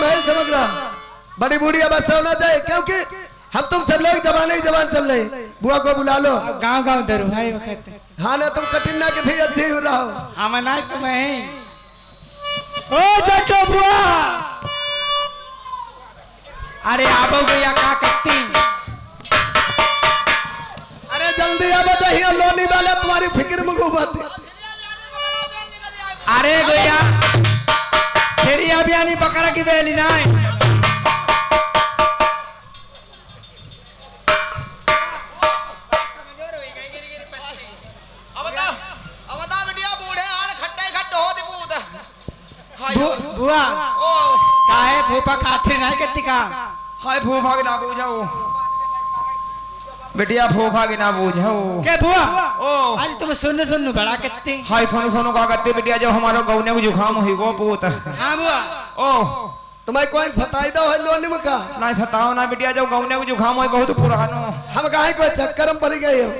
महल चमक रहा, बड़ी बूढ़ी अब ऐसा होना चाहिए, क्योंकि हम तुम सब लोग जमाने ही जवान चल रहे। बुआ को बुला लो। गांव गांव दरू भाई वक्त। हाँ ना, तुम कठिन ना किसी अच्छी हो रहा हो। हाँ मनाई तो मैं ओ जटो बुआ। अरे आबो गया का कत्ती। अरे जल्दी अब दहिया लोनी वाले तुम्हारी फिक्र में घूमती। अरे गोया फेरी अभियानी बकरा की बेली नाई। बुआ काहे फूफा खाते नहीं कत्ती का। हाय फूफा के ना बूझाओ बेटिया, फूफा के ना बूझाओ के बुआ। ओ आज तुम सुन बड़ा कत्ती। हाय सोनू सोनू का कत्ती बेटिया, जब हमारो गौने को जुखाम हुई गो पूत। हाँ बुआ। ओ तुम्हें कोई फताई दो है लोनी में का ना सताओ ना बेटिया, जब गौने को जुखाम हुई बहुत पुरानो। हम काहे कोई चक्कर में पड़ गए हो।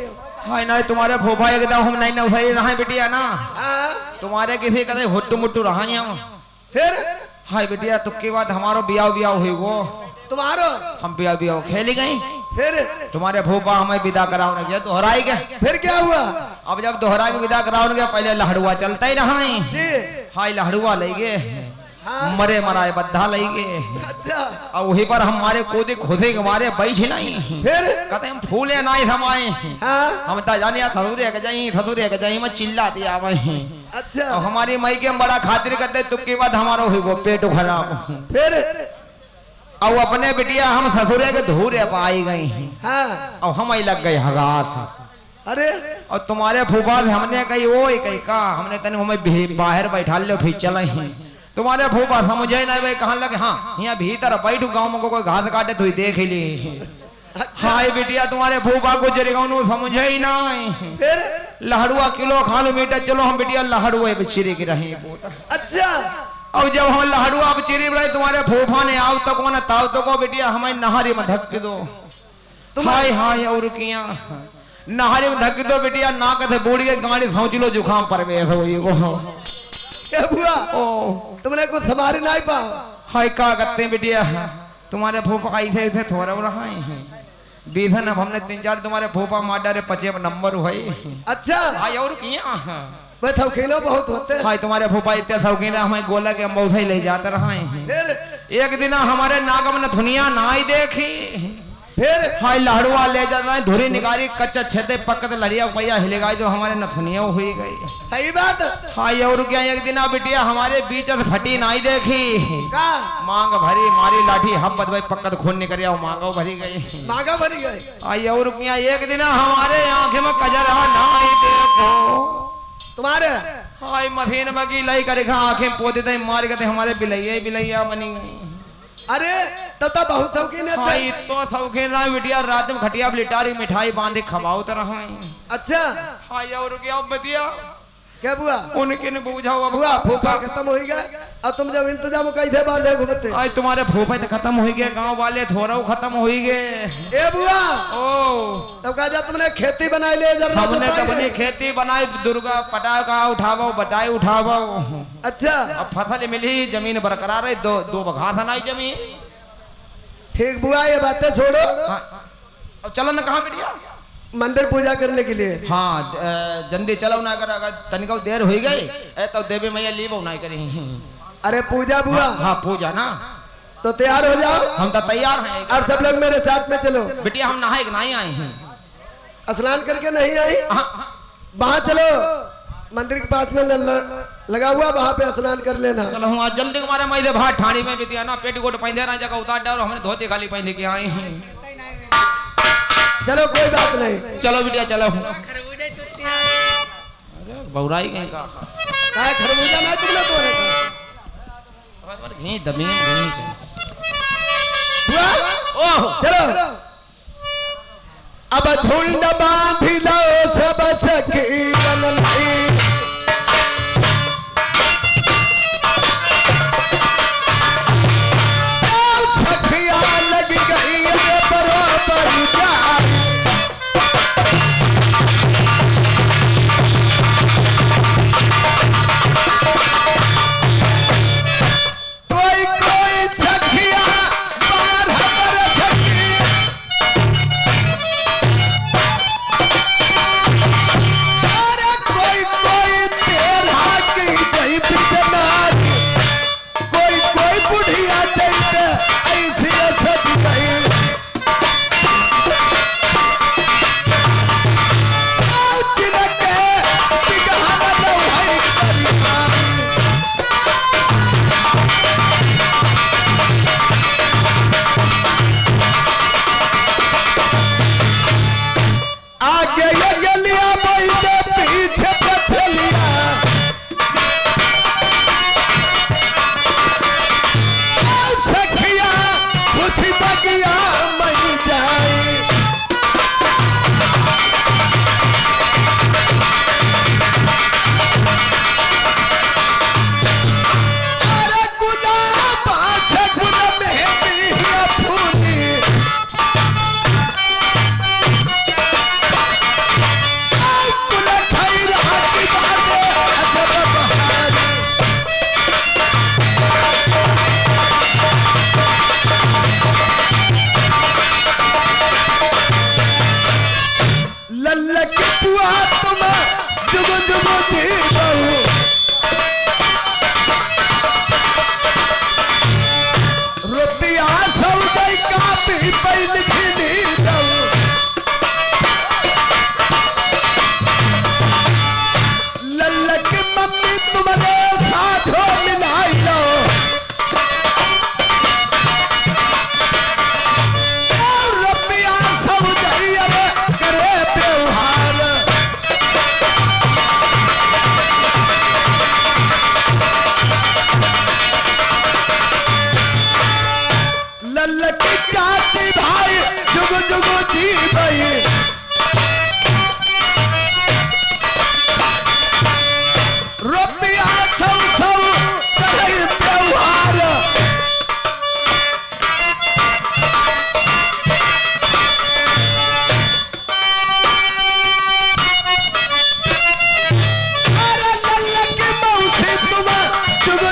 हाय ना तुम्हारे फूफा एकदम हम नहीं नवसाई रहा बेटिया ना, हाँ? तुम्हारे किसी कदे हुट्टू मुट्टू रहा हम। फिर हाय बेटिया तुक्के बाद हमारो बियाह बियाह हुई गो। तुम्हारो हम बियाह खेली गई। फिर तुम्हारे फूफा हमें विदा कराने गया, दोहराई गए। फिर क्या हुआ। अब जब दोहरा के विदा कराने गया, पहले लहड़ुआ चलता ही रहा। जी हाय लहड़ुआ ले गए। हाँ? मरे मराए बद्धा ले गए। अच्छा और वहीं पर हमारे कूदे खुदे के मारे बैठ नहीं। फिर कहते हम फूले ना समाए। हाँ? हम तो जानिया थदूरे के जाई मैं चिल्ला दिया वही। अच्छा और हमारी मई के हम बड़ा खातिर करते, तुक्के बाद हमारा हुई गो पेट खराब। फिर और अपने बिटिया हम ससुरे के धूरे पाई गई। हाँ? और हम ही लग गए हगास। अरे और तुम्हारे फूफा से हमने कही ओ कही का, हमने तने हमें बाहर बैठा लो फिर चले। तुम्हारे फूफा समझे नहीं भाई, कहाँ लगे हाँ यहाँ भीतर बैठू, गाँव में कोई घास काटे तो देख ली। हाय बिटिया तुम्हारे फूफा को जरिगाऊ समझे ही नहीं। फिर लहड़ुआ किलो खा लो मीटर, चलो हम बिटिया लहड़ुआ चिरे की रही। अच्छा अब जब हम लहड़ुआ चिरी रहे, तुम्हारे फूफा ने आओ तक ना ताव तो को बिटिया हमें नहारी में धक दो। हाय हाय और किया नहारी में धक दो बिटिया, नाक से बूढ़ी गाड़ी सोच लो जुखाम पर क्या हुआ। ओ तुमने कुछ हमारी नहीं पाओ। हाय का करते बिटिया, तुम्हारे फूफा आई थे थोड़ा रहा बीधन। अब हमने 3-4 तुम्हारे फूफा माडा 5 नंबर हुए। अच्छा हाय और किया मैं थौकीनो बहुत होते हैं। हाय तुम्हारे फूफा इतने शौकीन हमें गोला के मौसा ही ले जाते रहे। फिर एक दिन हमारे नागम ने धुनिया ना ही देखी। फिर हाय लहड़ुआ ले जाता है, धुरी निकाली कच्चा छेदे पक्कत लड़िया पैया हिलेगा, जो हमारे नथुनिया हुई गई। सही बात। हाय और क्या एक दिन बिटिया हमारे बीच से फटी नहीं देखी। का मांग भरी मारी लाठी हब्बत भाई पक्कत खून निकल मांगो भरी गई। मांगा भरी गई। हाय और क्या एक दिन हमारे आंखें में कजरा नहीं देखो। तुम्हारे हाय मशीन में की लाई कर आंखें पोते थे मार के हमारे बिलैया बिलैया बनी गई। अरे तब तो बहुत शौकीन है। हाय तो शौकीन रहा बिटिया, रात में खटिया लिटारी मिठाई बांधे खवाओ तो रहा। अच्छा हाय और क्या बतिया क्या बुआ। उनके ने बुझाओ अब बुआ फूफा खत्म हो गया, अब तुम जब इंतजाम कैसे बांधे घूमते। आज तुम्हारे फूफे तो खत्म हो गए, गांव वाले थोड़ा खत्म हो गए। ए बुआ ओ तब कहा जा तुमने खेती बनाई ले जरा। हमने तो अपनी खेती बनाई, दुर्गा पटा का उठावो बटाई उठावो। अच्छा अब फसल मिली, जमीन बरकरार है, दो बघा था ना जमीन। ठीक बुआ ये बातें छोड़ो। अब चलो ना कहाँ बिटिया मंदिर पूजा करने के लिए। हाँ जल्दी चलो ना, अगर तनिक देर हो गई तो देवी मैया लीव नहीं करी। अरे पूजा बुआ। हाँ पूजा ना, तो तैयार हो जाओ। हम तो तैयार हैं। और सब लोग मेरे साथ में चलो। बिटिया हम नहाए नहीं आए हैं। स्नान करके नहीं आई। वहाँ चलो मंदिर के पास में लगा हुआ, वहाँ पे स्नान कर लेना। चलो हम जल्दी हमारे मैदे भात ठाणी में बिटिया ना पेट कोट पहले ना जगह उतार डालो, हमने धोती खाली पहले के आए हैं। चलो कोई बात नहीं। चलो बिटिया चलो। अरे बौराई गए का खरबूजा ना तुमने तोड़े घी दमी घी ओह चलो अब झुंड बांध लो सब सखी कोई कोई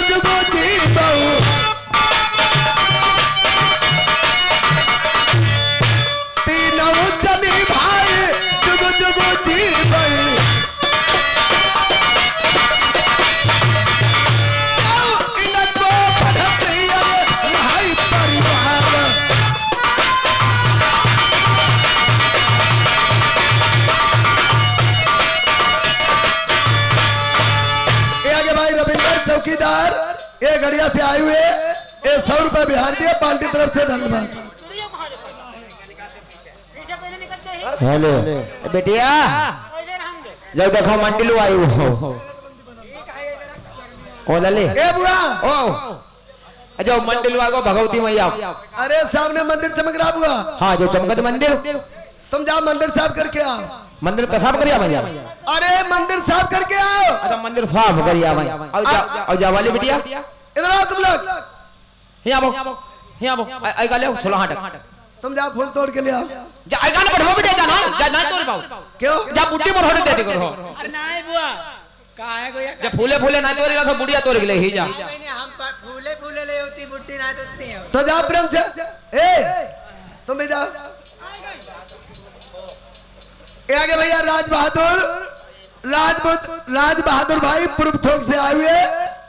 जुगो जी बहु तीनों जनी भाई जुगो जुगो जी बहु इनको बढ़ती भाई परिवार रविंदर चौकीदार ये गड़िया से आए हुए ये 100 रुपए बिहार दिए पार्टी तरफ से धन्यवाद। हेलो बेटिया जब देखो मंडलू आई हो ओ लले ए बुआ ओ जो मंडलू आगो भगवती मैया अरे सामने मंदिर चमक रहा बुआ। हाँ जो चमकत मंदिर तुम जाओ मंदिर साफ करके आओ। मंदिर का साफ करिया भैया अरे मंदिर साफ करके आओ। अच्छा मंदिर साफ करिया भाई और जा वाली बिटिया इधर आओ तुम लोग यहाँ आओ आई गाले चलो हट तुम जाओ फूल तोड़ के ले आओ। जा आई गाने बढ़ो बेटा जा ना जा ना तोड़ पाओ क्यों जा बुड्ढी मोर होने दे दे करो अरे नहीं बुआ काहे को जब फूले फूले ना तोड़ेगा तो बुढ़िया तोड़ के ले ही जा नहीं हम फूले फूले ले होती बुट्टी ना तोड़ती है तो जाओ प्रेम से ए तुम भी जाओ। ये आगे भैया राज बहादुर भाई पूर्व थोक से आए हुए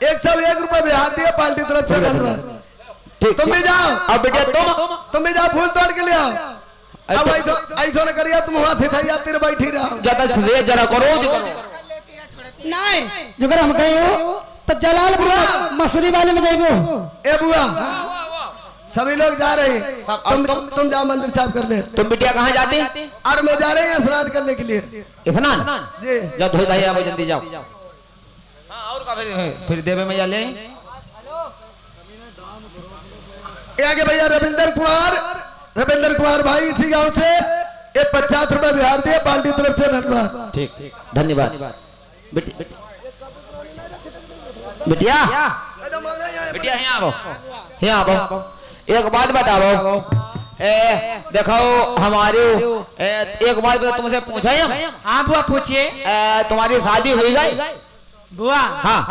101 रुपए बिहार दिए पार्टी तरफ से धन्यवाद। तुम भी जाओ अब बेटा तुम भी जाओ फूल तोड़ के ले आओ। अब ऐसा न करिए तुम वहां से थैया तेरे बैठी रहो ज्यादा सुधे जरा करो नहीं जुगर हम गए हो तो जलालपुर मसूरी वाले में जाइबो। ए बुआ सभी लोग जा रहे हैं तुम जाओ मंदिर साफ कर दे। तुम बिटिया कहाँ जाती और मैं जा रहे हैं स्नान करने के लिए। स्नान जी जब धोई धाई आओ जल्दी जाओ। हाँ और का फिर देवे मैया ले ये आगे भैया रविंदर कुमार भाई इसी गांव से ये 50 रुपए बिहार दिए पार्टी तरफ से धन्यवाद। ठीक धन्यवाद बिटिया यहाँ आओ एक बात बताओ देखो हमारे एक बात तुमसे पूछा है हाँ बुआ पूछिए तुम्हारी शादी हुई गई बुआ हाँ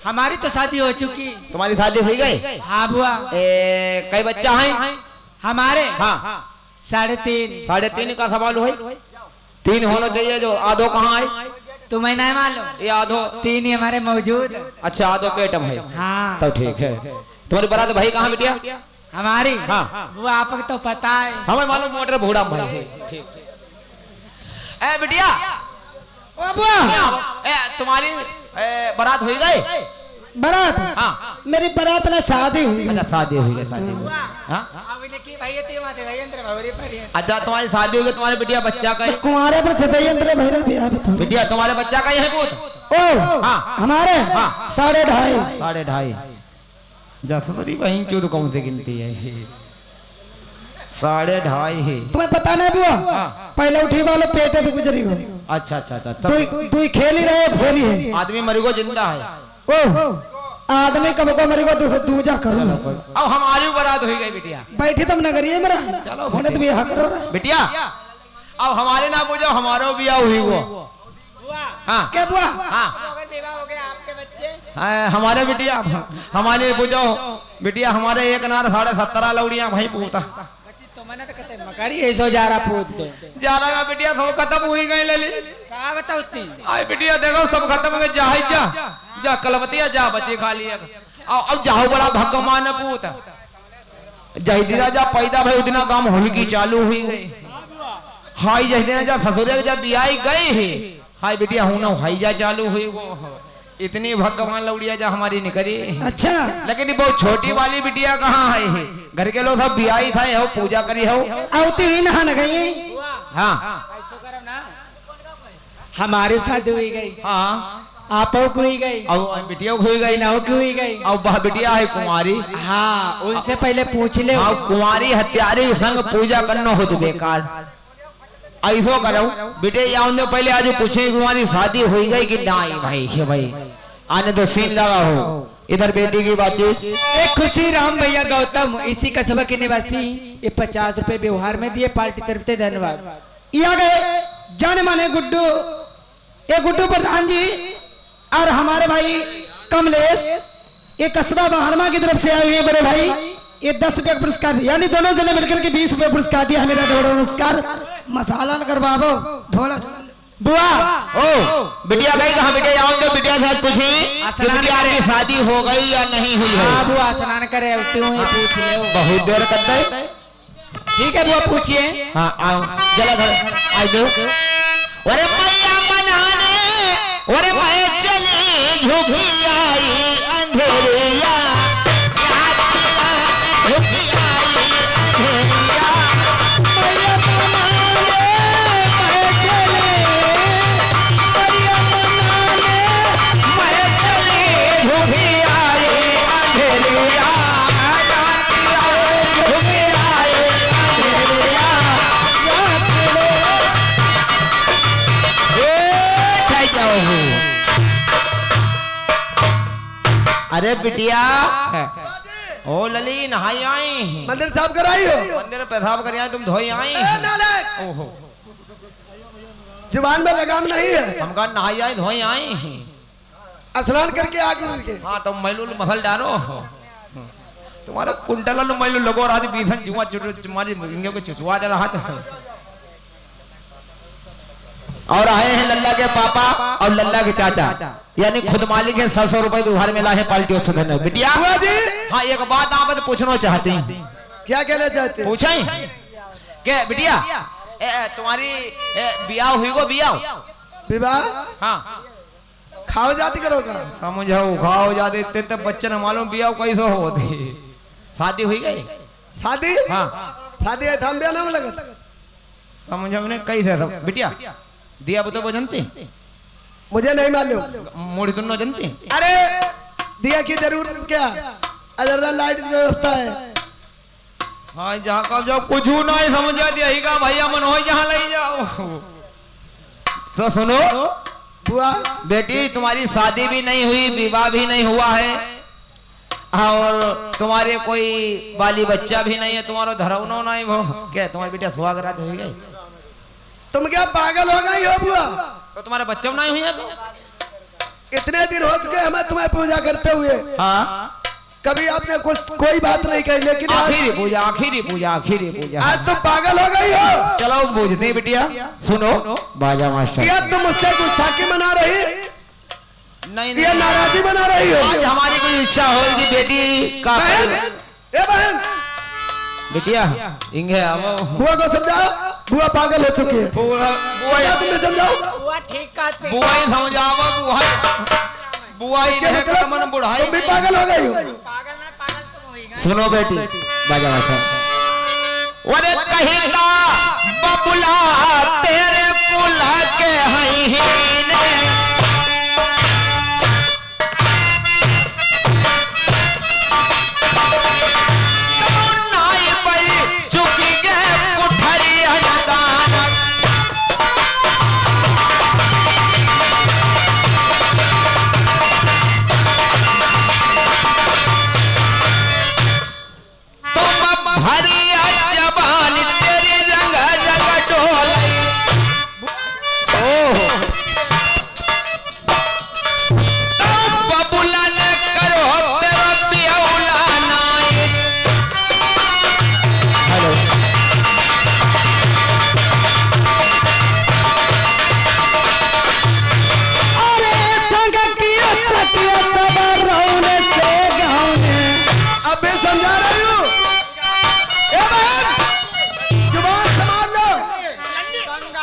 हमारी तो शादी हो चुकी तुम्हारी शादी हुई गई हाँ बुआ कई बच्चा है हमारे हाँ 3.5 का सवाल हुई 3 होना चाहिए जो आधो कहाँ है तुम्हें नहीं मालूम ये आधो 3 ही हमारे मौजूद। अच्छा आधो पेटम है हाँ तब ठीक है तुम्हारी बारात भाई कहाँ बिटिया हमारी हाँ वो आपको तो पता है हमें मालूम मोटर भूड़ा भाई है ठीक ए बिटिया ओ बुआ तुम्हारी बारात हुई गई बारात हाँ मेरी बारात ना शादी हुई। अच्छा शादी हुई गई शादी हुई हाँ अच्छा तुम्हारी शादी हो गई तुम्हारे बिटिया बच्चा का कुंवारे पर थे यंत्र भैरव बिहार में बिटिया तुम्हारे बच्चा का है पूत ओ हाँ हमारे 2.5 2.5 जसरी बहन चौद कौन से गिनती है 2.5 है तुम्हें पता नहीं बुआ पहले उठी वाले पेटे से गुजरी हो। अच्छा अच्छा अच्छा तू खेल ही रहे फेरी है आदमी मरी को जिंदा है ओ आदमी कब को मरी को दूजा करो अब हमारी बारात हुई गई बिटिया बैठी तुम नगरिए मेरा चलो होने तो भी हक करो बिटिया अब हमारे ना पूछो हमारो बिया हुई वो हाँ क्या बुआ हाँ हमारे बिटिया हमारे पूछो बिटिया हमारे एक नार 17.5 लौड़िया भाई पूता जा रहा पूत जा रहा बिटिया सब खत्म हुई गई लली कहा बताओती आए बिटिया देखो सब खत्म हो गए जा कलमतिया जा बच्चे खा लिया अब जाओ बड़ा भगवान पूत जहिदी राजा पैदा भाई उतना काम होलकी चालू हुई गई हाई जहिदी राजा ससुरे जब बियाई गए है हाय बिटिया हूं ना हाई जा चालू हुई वो इतनी भगवान लौड़िया जा हमारी निकली। अच्छा लेकिन बहुत छोटी वाली बिटिया कहाँ है घर के लोग सब बियाई था हो पूजा करी हो आवती ही नहा न गई हाँ हमारे शादी हुई गई हाँ आपो को हुई गई और बिटिया को हुई गई नौ की हुई गई और बिटिया है कुमारी हाँ उनसे पहले पूछ ले हाँ कुमारी हत्यारी संग पूजा करना हो तो बेकार ऐसो करो बेटे या पहले आज पूछे तुम्हारी शादी हुई गई कि नहीं भाई आने तो सीन लगा हो इधर बेटी की बातचीत। एक खुशी राम भैया गौतम इसी कस्बा के निवासी ये 50 रुपए व्यवहार में दिए पार्टी तरफ से धन्यवाद। यहाँ गए जाने माने गुड्डू ये गुड्डू प्रधान जी और हमारे भाई कमलेश ये कस्बा बहारमा की तरफ से आए हुए हैं बड़े भाई। ये 10 रुपये का पुरस्कार, यानी दोनों जने मिलकर के 20 रुपये पुरस्कार दिया। मेरा नमस्कार। मसाला न कर बाबो, ढोला बुआ ओ बिटिया गई कहाँ? बिटिया आओ तो बिटिया से पूछी कि बिटिया की शादी हो गई या नहीं हुई है। हाँ बुआ स्नान करे उठती हूँ, पूछ ले। बहुत देर कर दे। ठीक है बुआ पूछिए। हाँ आओ जला घर आ दो। अरे मैया मनाने, अरे मैं चली झुकी आई अंधेरिया, रात रात झुकी आई अंधेरिया। मैया मनाने मैं चले, मैया मनाने मैं चली झुकी आई अंधेरिया, रात रात झुकी आई अंधेरिया। अरे बिटिया ओ लली नहाई आई, मंदिर साफ कराई हो, मंदिर पेशाब कर आई, तुम धोई आई। नालायक, ओहो जुबान में लगाम नहीं है। हम कहा नहाई आई धोई आई। स्नान करके आगे के हाँ तुम मैलूल मसल डालो, तुम्हारा कुंटल मैलू लगो रहा थी बीधन जुआ तुम्हारी मुर्गियों को चुचवा दे रहा था। और आए हैं लल्ला के पापा और लल्ला के चाचा, यानी खुद मालिक है। 100 रुपए उधार मिला है पार्टी और सदन में। बिटिया हाँ एक बात आप पूछना चाहती हैं। क्या कहना चाहते हैं? पूछें क्या बिटिया? तुम्हारी बियाह हुई को बियाह विवाह हाँ खाओ जाती करोगा? समझो खाओ जाते इतने तो बच्चन मालूम बियाह कैसे होती। शादी हुई गई? शादी हाँ शादी है थम बिया नाम लगत। समझो उन्हें कैसे सब बिटिया दिया वो तो जानते मुझे नहीं मालूम। मोड़ी तुम जानते? अरे दिया की जरूरत क्या, अदर लाइट की व्यवस्था है। हाँ जहाँ का जाओ कुछ नहीं समझा दिया ही का भैया मन हो जहाँ ले जाओ। तो सुनो बुआ बेटी तुम्हारी शादी भी नहीं हुई, विवाह भी नहीं हुआ है, और तुम्हारे कोई बाली बच्चा भी नहीं है, तुम्हारा धरवनो नहीं वो क्या तुम्हारी बेटिया सुहाग रात हुई गई? तुम क्या पागल हो गई हो बुआ? तो तुम्हारे बच्चे नहीं हुई है तो? इतने दिन हो चुके हमें तुम्हें पूजा करते हुए, हाँ कभी आपने कुछ कोई बात नहीं कही, लेकिन आखिरी पूजा आखिरी पूजा आखिरी पूजा। आज तुम पागल हो गई हो। चलो पूछते बिटिया सुनो बाजा मास्टर। क्या तुम मुझसे गुस्ताखी मना रही, नहीं ये नाराजगी बना रही हो? आज हमारी कोई इच्छा होगी बेटी का। ए बहन बिटिया इंगे आओ। बुआ को समझाओ, बुआ पागल हो चुकी है। बुआ क्या तुम्हें समझाओ? बुआ ठीक कहते। बुआ ही समझावा बुआ बुआ ही है कि मन बुढ़ाई तुम भी पागल हो गई हो। पागल ना पागल तुम होइगा। सुनो बेटी बाजा मास्टर। अरे कहिता बबुला तेरे पुला के हई ने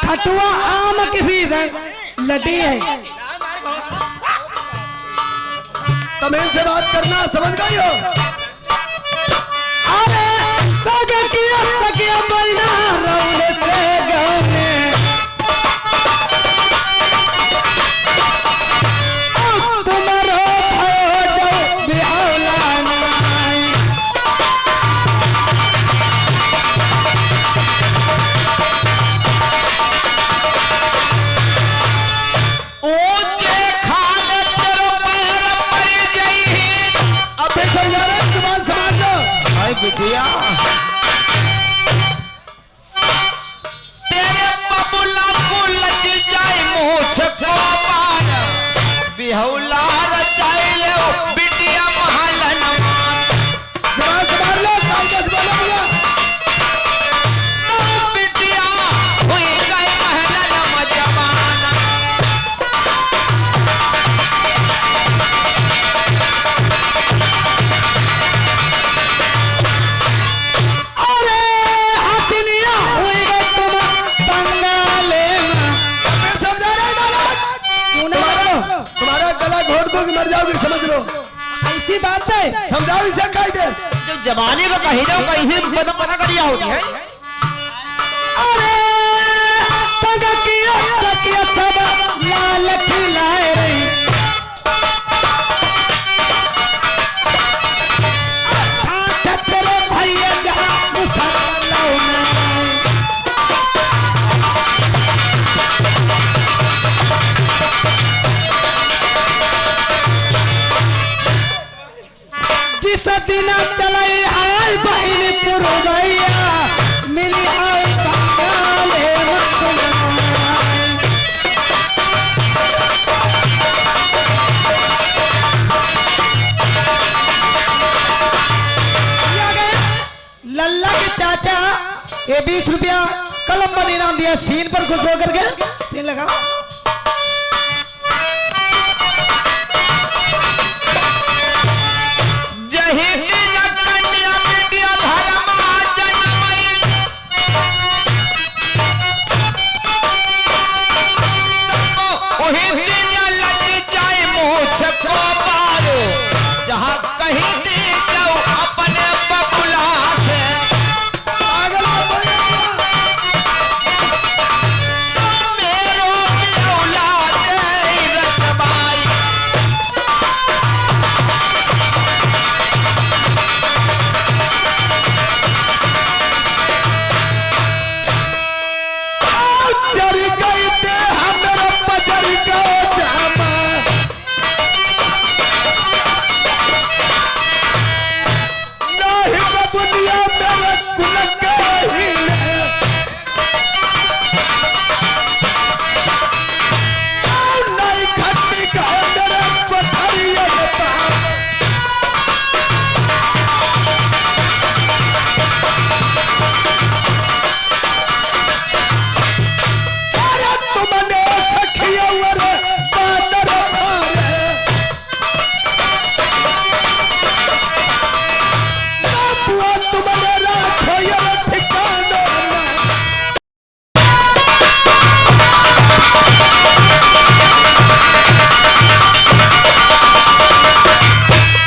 खटुआ आम की भी लड्डी है। तुम इनसे बात करना समझ गई हो? अरे सगकिया सकिया बना रौले से गाँव में तुम्हारो भयो जाओ बिहौला नाई। ऊंचे खाल तेरो पैर पर जई। अब समझा रहे जुबान समझ लो। हाय बिटिया तेरे बबुला को लग जाए मूछ को पार बिहौला रचाई ले बिटिया महल समझाओ इसे कह दे। जब जवानी में कहीं जाओ कहीं पता पता करिया होती है। अरे तकिया सब लाल खिलाए रही भैया जिस दिन चलाई आय बहन पुरवैया मिली आय बंगाले लल्ला के चाचा ये 20 रुपया कलम मदीना दिया सीन पर खुश होकर के सीन लगा। जहाँ कहीं दे जाओ अपने बबुला से मेरो औलाद रतबाई। चल गई थे हमरा पजर को जामा दुनिया मेरे कुलक ही नहीं खट्टी का मेरे पथरिया तुमने सखिया बादर तुमने राखो ये ठिकाना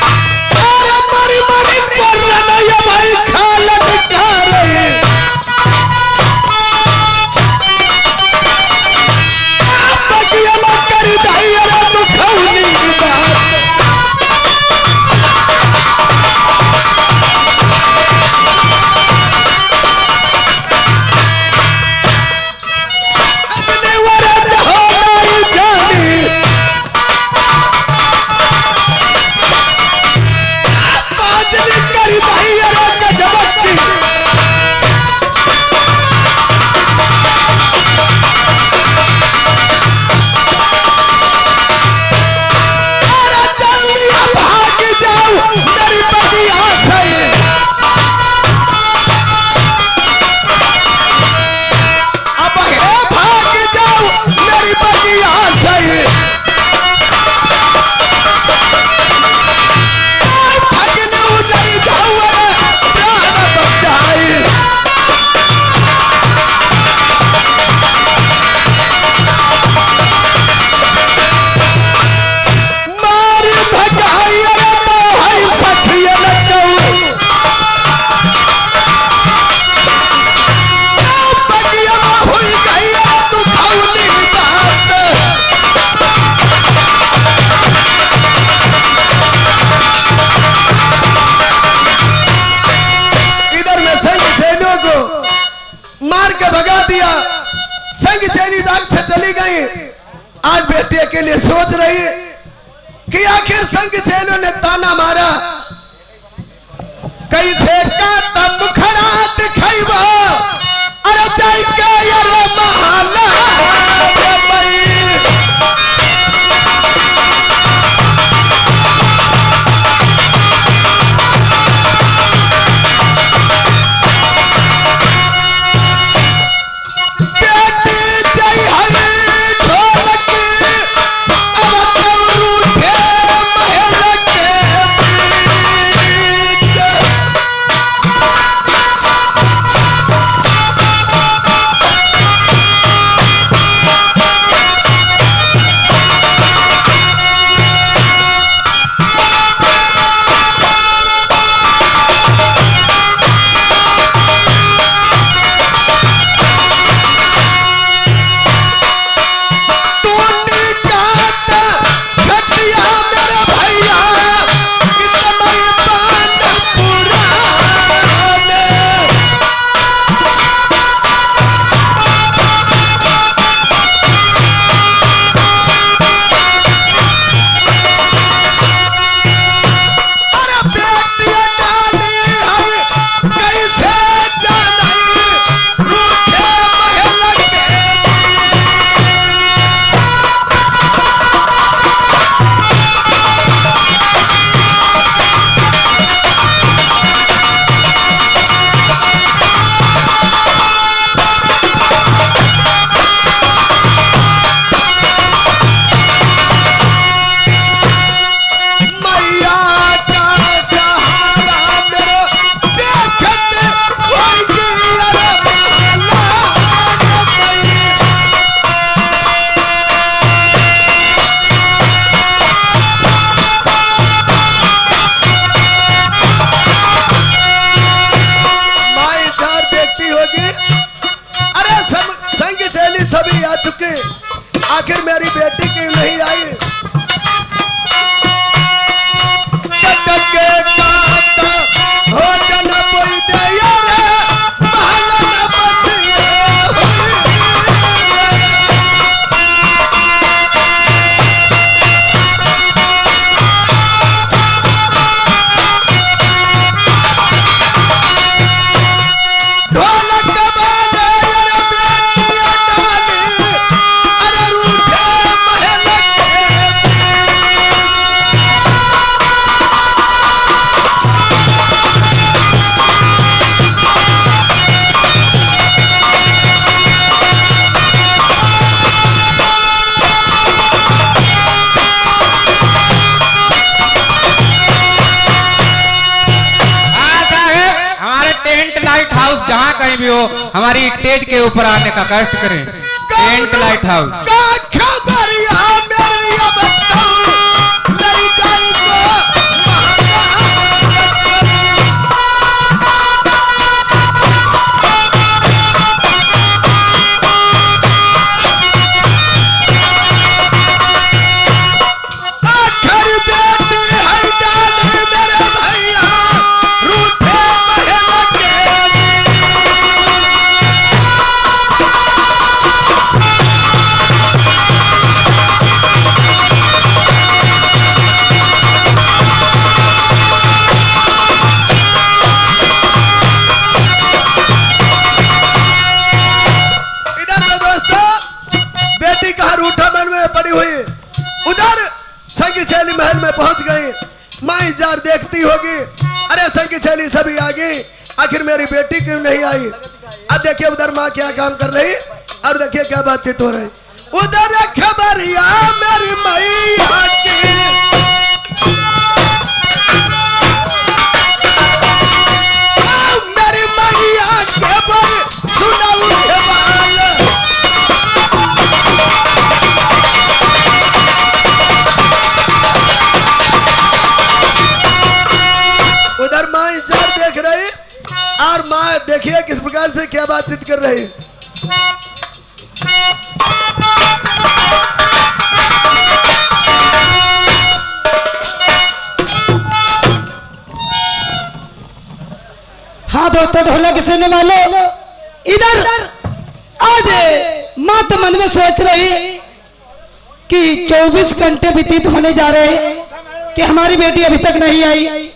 मारी मारी कर रहा ये भाई खालत का रही बगिया में कर जाई रे तू खौनी बात अगले वरद हो नहीं जानी बादली कर जाई रे गजबती अरे जल्दी भाग जाओ मेरी बगिया से अब है भाग जाओ मेरी बगिया से भगलू नहीं जाओ रे प्राण बचाई मारी भगाई रे तो है सखिया लगऊ बगिया में हुई गई तू खौनी बात इधर में संग सैनियों को मार के भगा दिया। संग सैनी राग से चली गई। आज बेटे के लिए सोच रही कि आखिर संग सैनियों ने ताना मारा कैसे का तम खड़ा दिखाइबा अरे जाई के यार महला रे बई बेटी जय हरी ढोलक अब तो रूठे महल के जो हमारी स्टेज के ऊपर आने का कष्ट करें। Tent light house. का खबरिया मेरी अब तो ले जाई आखिर बेटी है डाल मेरे भैया रूठे महल के इधर से दोस्तों बेटी कहा रूठा मन में पड़ी हुई, उधर संगी शैली महल में पहुंच गई। माँ इंतजार देखती होगी, अरे संगी शैली सभी आ गई, आखिर मेरी बेटी क्यों नहीं आई। अब देखिए उधर माँ क्या काम कर रही और देखिए क्या बातचीत हो रही। उधर खबरिया मेरी मैया की मेरी मैया के बोल सुनाऊ के बाल उधर माँ इंतजार देख रही और माँ देखिए किस प्रकार से क्या बातचीत कर रही। हाँ दोस्तों, ढोलक के सुनने वाले इधर आज माँ तो मन में सोच रही कि 24 घंटे व्यतीत होने जा रहे हैं कि हमारी बेटी अभी तक नहीं आई।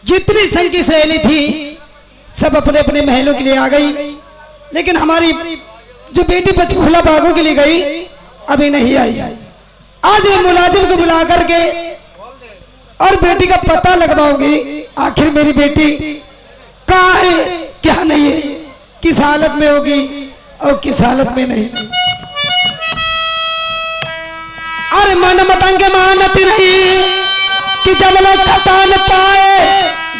जितनी संगी सहेली थी सब अपने अपने महलों के लिए आ गई, लेकिन हमारी जो बेटी पंचकूला बागों के लिए गई अभी नहीं आई। आज मैं मुलाजिम को बुला करके और बेटी का पता लगवाऊंगी, आखिर मेरी बेटी कहाँ है, क्या नहीं है, किस हालत में होगी और किस हालत में नहीं। अरे मन मतंग मानत नहीं कि जब लोग खटान पाए,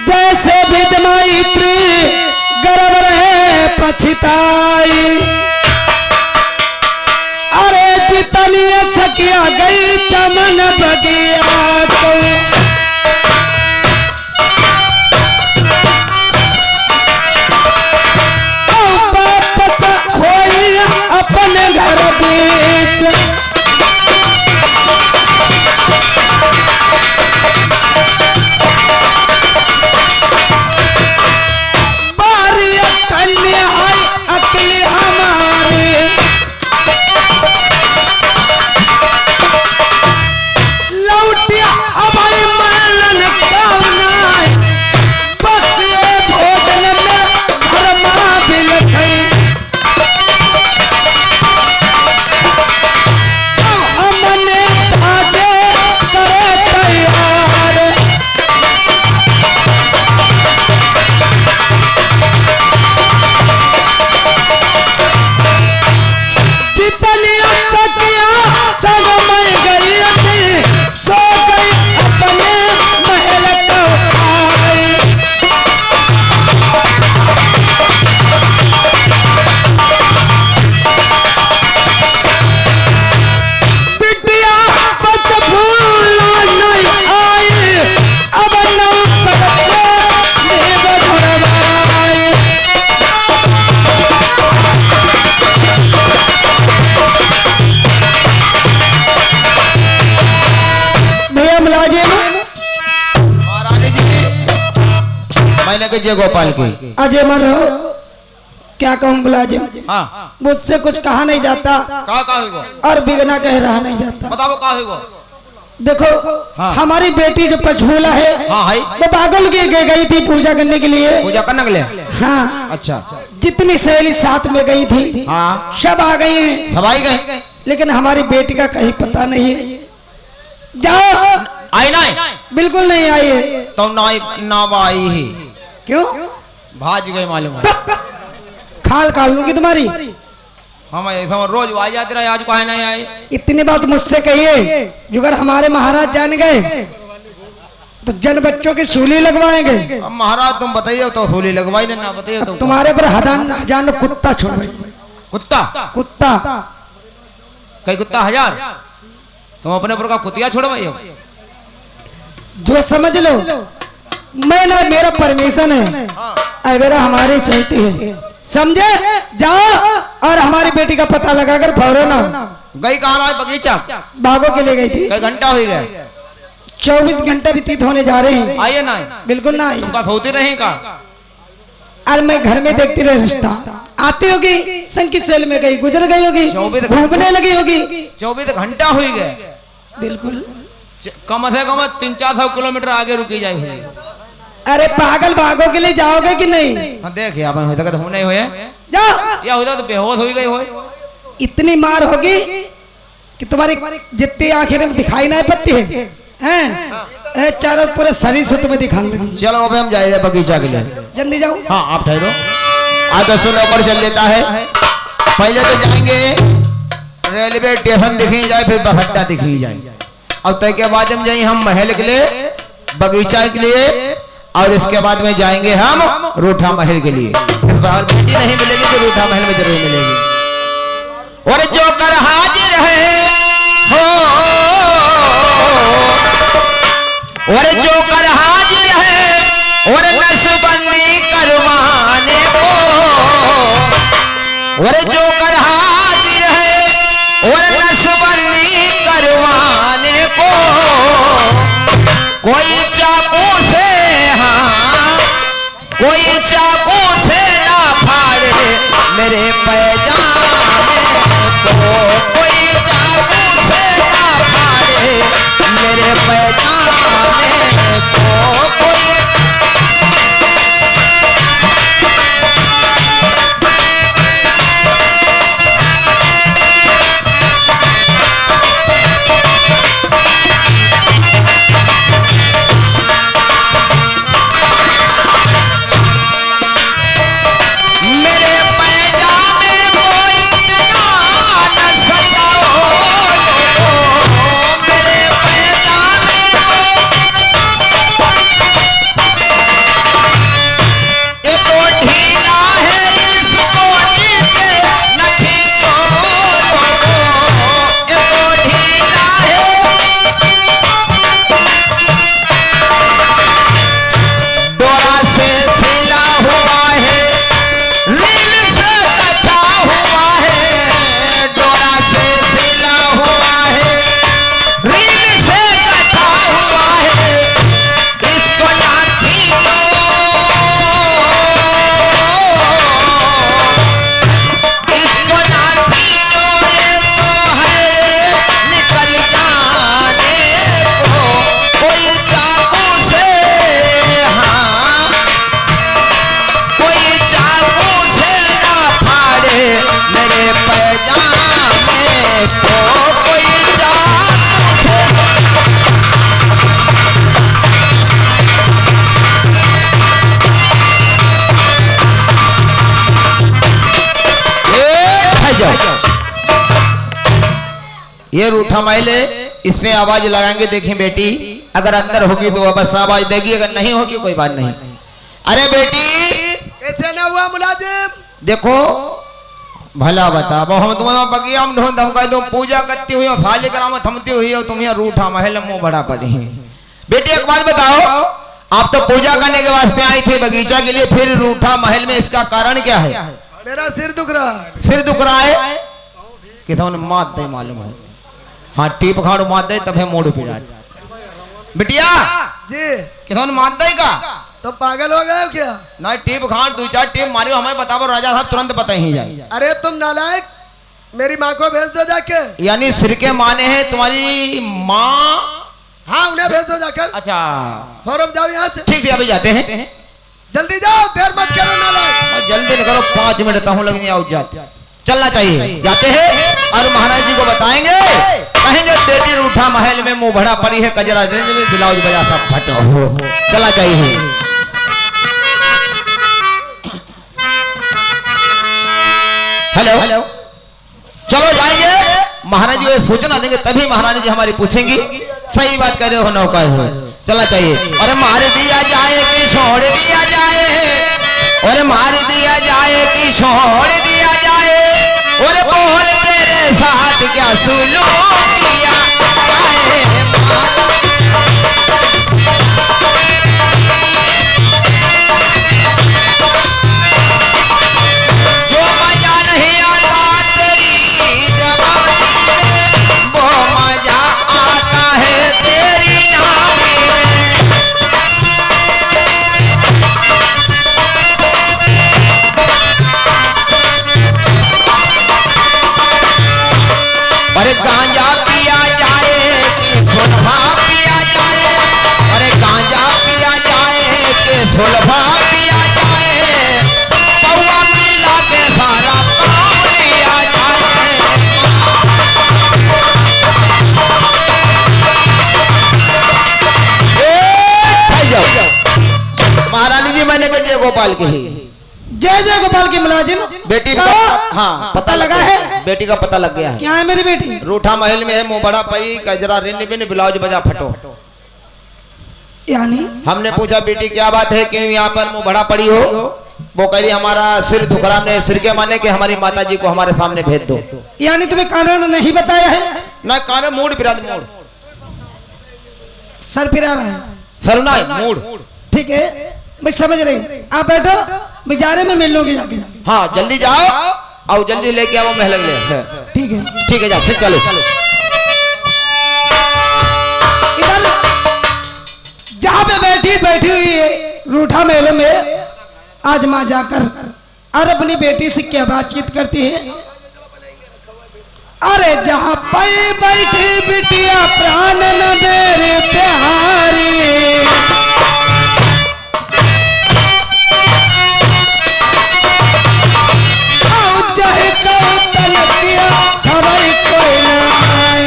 जैसे विदमाइत्री गर्व रहे पछताई। अरे जितनी सकिया गई चमन बगिया को, अपने घर बीच बारी कन्या है अकेली हमारी। लौटिया अब मनन कामना बस ये भोजन में धर्मा बिलखई। जय गोपाल की अजय मर रहो, क्या कहूँ मुलाजिम, हाँ मुझसे कुछ कहा नहीं जाता और बिगना कह रहा नहीं जाता। बताओ का होगा। देखो हाँ। हमारी बेटी जो पंचकूला है, हाँ है वो पागल के गई थी पूजा करने के लिए। पूजा करने के लिए, हाँ अच्छा। जितनी सहेली साथ में गई थी हाँ सब आ गई हैं, सब आई गए, लेकिन हमारी बेटी का कहीं पता नहीं है। जाओ, आई नहीं, बिल्कुल नहीं आई है। तो ना आई ही क्यों? भाज गए मालूम है। खाल काल लूंगी तुम्हारी। हम ऐसा रोज आ जाते रहे, आज कहे नहीं आए। इतनी बात मुझसे कहिए, अगर हमारे महाराज जान गए तो जन बच्चों की सूली लगवाएंगे। अब महाराज तुम बताइए तो सूली लगवाई ना बताइए तो तुम्हारे पर हजार कुत्ता छोड़वाई। कुत्ता कुत्ता कई कुत्ता 1000 तुम अपने पर का कुतिया छोड़वाई हो जो समझ लो। मैं ना मेरा परमिशन है अवेरा हमारी चलती है समझे। जाओ और हमारी बेटी का पता लगाकर फौरन गई कहाँ है बगीचा बागों के लिए गई थी। कई घंटा हो गया 24 घंटे व्यतीत होने जा रहे हैं। आइए ना बिल्कुल ना आई। तुम बस होती नहीं का और मैं घर में देखती रही रास्ता आती होगी संगीत सेल में गई गुजर गई होगी घूमने लगी होगी 24 घंटा हो गए। बिल्कुल कम से कम 300-400 किलोमीटर आगे रुकी जाए। अरे पागल बागों के लिए जाओगे कि नहीं। हाँ देखिए आप होता तो नहीं हुए जाओ या होता तो बेहोश हो गई हो। इतनी मार होगी कि तुम्हारी जितनी आंखें में दिखाई नहीं पड़ती है हैं चारों पूरे शरीर से तुम्हें दिखाने लगी। चलो अभी हम जाए बगीचा के लिए जल्दी जाओ। हाँ आप ठहरो आज तो सुनो पर चल देता है। पहले तो जाएंगे रेलवे स्टेशन दिखी जाए फिर बस अड्डा दिखी जाए। अब तय के बाद हम जाए हम महल के लिए बगीचा के लिए और इसके बाद में जाएंगे हम रूठा महल के लिए। बेटी नहीं मिलेगी तो रूठा महल में जरूर मिलेगी। और जो कर हाजिर है हो और जो कर हाजिर है और नसबंदी करवाने को और जो कर हाजिर है और नसबंदी करवाने को कोई चाकू से हाँ कोई चाकू से ना फाड़े मेरे पैजामे को कोई चाकू से ना फाड़े मेरे पैजामे को कोई ये रूठा महल है इसमें आवाज लगाएंगे। देखिए बेटी अगर अंदर होगी तो बस आवाज देगी अगर नहीं होगी कोई बात नहीं। अरे बेटी कैसे ना हुआ मुलाजिम देखो भला बता हम तुम्हें बगिया हम धमका तुम पूजा करती हुई साले कराम थमती हुई हो तुम यहाँ रूठा महल मुंह बड़ा पड़े हैं। बेटी एक बात बताओ आप तो पूजा करने के वास्ते आई थी बगीचा के लिए फिर रूठा महल में इसका कारण क्या है। मेरा सिर दुख रहा। सिर दुख रहा है कि मात दे मालूम है। हाँ टीप खाड़ू मात दे तब है मोड़ पिड़ा बिटिया जी कि मात दे का तो पागल हो गए क्या। ना टीप खाड़ 2-4 टीप मारियो हमें बताओ राजा साहब तुरंत बता ही जाए। अरे तुम नालायक मेरी माँ को भेज दो जाके। यानी सिर के माने हैं तुम्हारी माँ। हाँ उन्हें भेज दो जाकर। अच्छा फौरन जाओ यहाँ से। ठीक है अभी जाते हैं जल्दी जाओ देर मत करो नालायक। जल्दी नहीं करो 5 मिनट हूँ लग जाओ जाते चलना चाहिए। जाते हैं और महाराज जी को बताएंगे कहेंगे बेटी रूठा महल में मुंह भरा पड़ी है कजरा रेंज में ब्लाउज बजा सब फटो चला चाहिए। हेलो चलो जाएंगे महाराज जी सूचना देंगे तभी महाराज जी हमारी पूछेंगी सही बात कर रहे हो नौकर हो चला चाहिए। और मार दिया जाए कि छोड़ दिया जाए, और मार दिया जाए कि छोड़ दिया जाए, और बोल तेरे साथ क्या सुलूक किया जो मजा नहीं आता तेरी जवानी में, वो मजा आता है तेरी नानी में। अरे गांजा पिया जाए कि सुलभा पिया जाए, अरे गांजा पिया जाए कि सुलभा पिया जाए, पौवा मिला के सारा काम लिया जाए। महारानी जी मैंने कहा जय गोपाल की ही जय जय गोपाल की मुलाजिम बेटी का हाँ पता लगा है, बेटी का पता लग गया है। क्या है मेरी बेटी? रूठा महल में है, मुंह बड़ा परी, कजरा रिन बिन, ब्लाउज बजा फटो। यानी हमने पूछा बेटी क्या बात है, क्यों यहाँ पर मुंह बड़ा पड़ी हो? वो कह रही हमारा सिर दुख रहा है, सिर के माने कि हमारी माता जी को हमारे सामने भेज दो। यानी तुम्हें कारण नहीं बताया है? ना कारण मूड विराद मूड सर फिरा रहा है। सरुना मूड। ठीक है मैं समझ रही हूँ, आप बैठो, बाजारे में मिल लोगे जाके। हाँ जल्दी जाओ और जल्दी लेके आओ महल ले। ठीक है जाओ सिर चलो। इधर जहाँ पे बैठी हुई है रूठा महल में, आज माँ जाकर और अपनी बेटी से क्या बातचीत करती है। अरे जहाँ पे बैठी बिटिया प्राण न मेरे प्यारी, चाहे कौतल किया खबर कोई ना आए।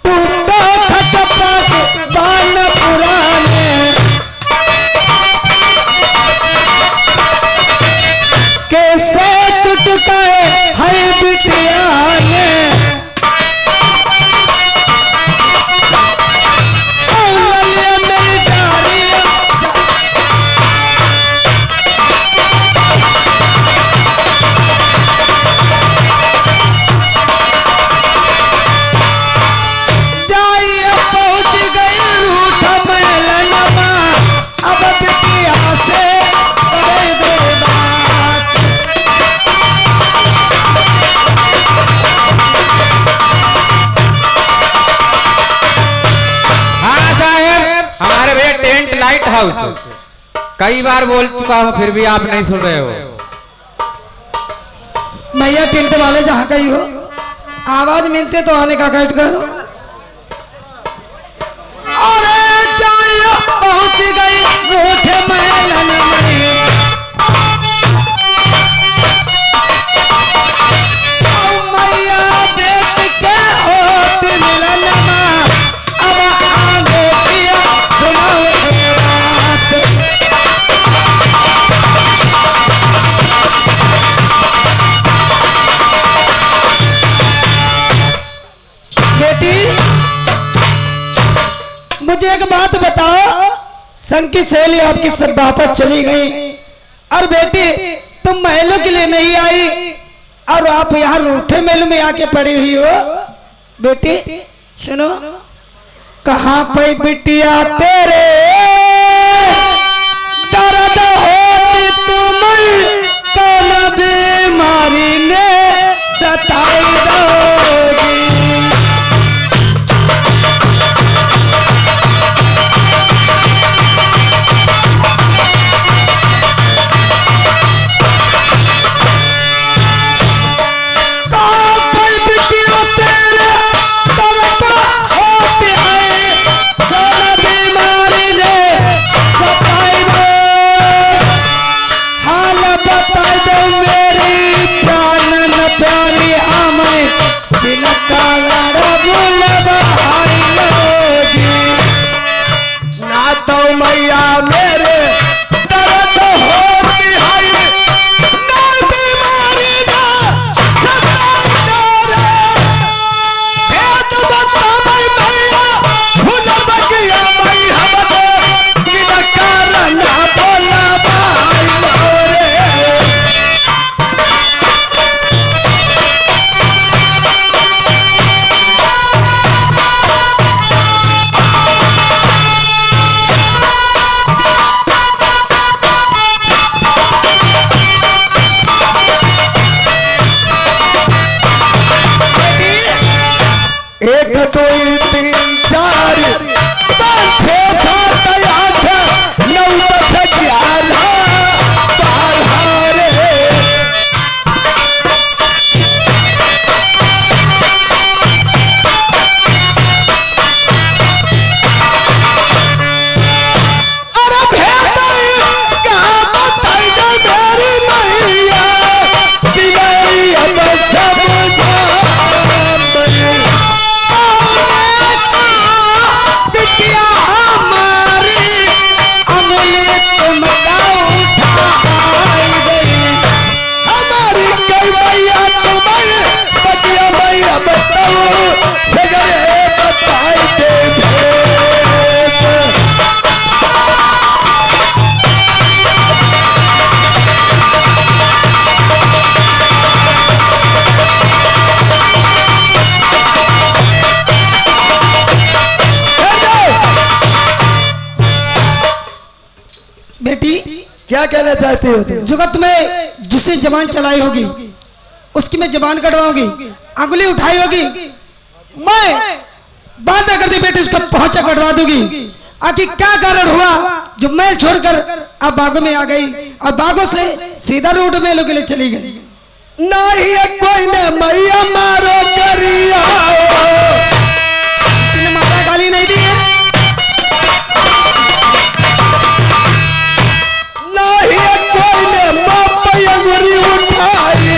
टूटा खटपट बान पुराने, कैसे चुटकाए है बिटिया ने, हाउस कई बार बोल चुका हूँ, फिर भी आप नहीं सुन रहे हो। भैया टेंट वाले जहाँ गई हो, आवाज मिलते तो आने का कट करो। अरे जाया पहुंच गई रूठे महलन में, मैया बेट के होत मिलन में, अब आगे किया सुनाओ एक बात। बेटी मुझे एक बात बताओ, संग की सहेली आपकी सब वापस चली गई और बेटी तुम महलों के लिए नहीं आई और आप यहाँ रूठे महल में आके पड़ी हुई हो। बेटी सुनो, कहाँ पे बिटिया तेरे दर्द होती तुम, कौन बीमारी ने सताई दोगी। एक दो तीन चार पाँच छः सात आठ नौ दस ग्यारह बारह रे। अरे भेद कहाँ बताई दे मेरी मैया दिलाई अब सब बिटिया हमारी अंगुली तुमका उठाई गई। हमारी कई मैया तुम्हें बतिया मैया बताओ सगरे बताई दे भेद। बेटी क्या कहना चाहती हो तुम? जुगत में जिसे जबान चलाई होगी उसकी मैं जबान कटवाऊंगी, अंगुली उठाई होगी मैं बात कर दी बेटी उसका पहुंचा कटवा दूंगी। आखिर क्या कारण हुआ जो मैल छोड़कर अब बागों में आ गई और बागों से सीधा रोड मेलों के लिए चली गई। नहीं है कोई ने मैया मारो करिया किसी ने मारा गाली नहीं दी है। नहीं है कोई ने माँ पे अंगुली उठाई।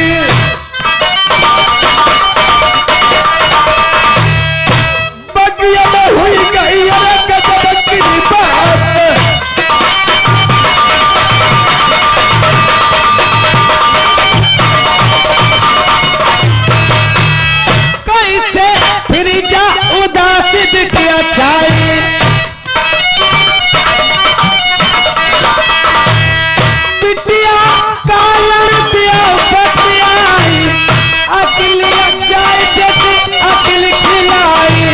बगिया में हुई गई अरे गजब की बात। कैसे फिर जा उदास बिटिया चाहिए। बिटिया कालन दिया बतियाई अकिल जाए जैसे अकिल खिलाई।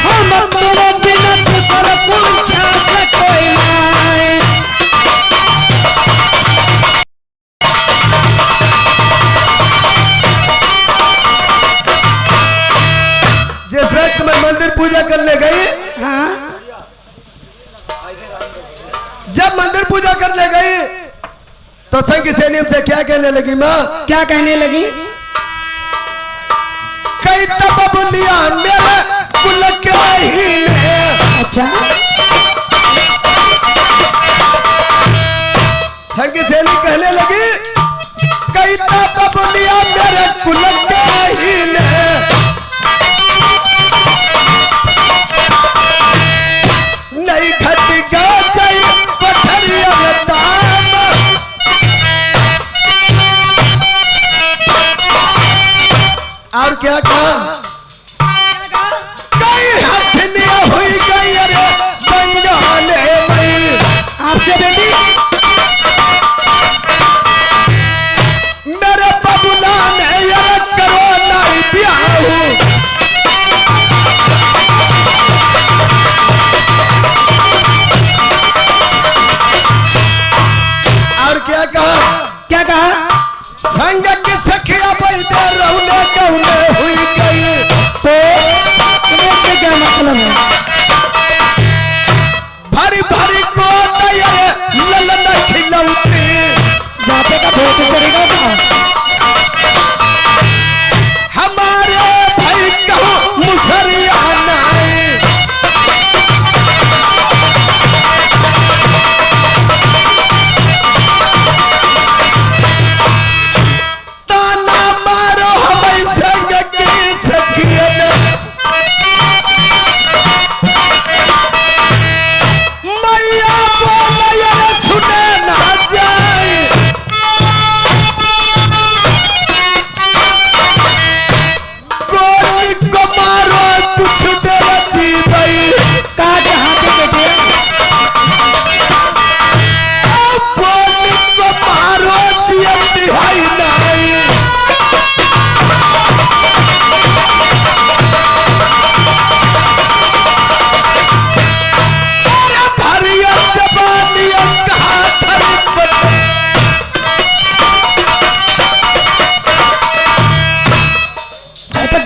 हम तेरे बिना दूसरा पूछा से कोई नहीं। जिस वक्त मैं मंदिर पूजा करने गई, हाँ जब मंदिर पूजा करने गई तो संग सैनिक से क्या कहने लगी माँ? क्या कहने लगी? कई तब बोलिया मेरे कुल क्या ही ने। अच्छा संग सैनिक कहने लगी कई तब बोलिया मेरे कुल क्या ही ने। नहीं घट गा जाई पथरिया में दाम। और क्या कहा? कई हथनिया हुई गई अरे बंगाले में। आपसे बेटी मेरे बबुला ने ये करो नहीं ब्याह। और क्या कहा? क्या कहा? संग की सखिया पैदे रौने गौने हुई गई। तो तुम्हें इससे क्या मतलब है? भरी भरी को ललन खिलौती। जाते का भोग पड़ेगा क्या? हमारे भाई कहो मुसरिया नहीं। ताना मारो हमें संग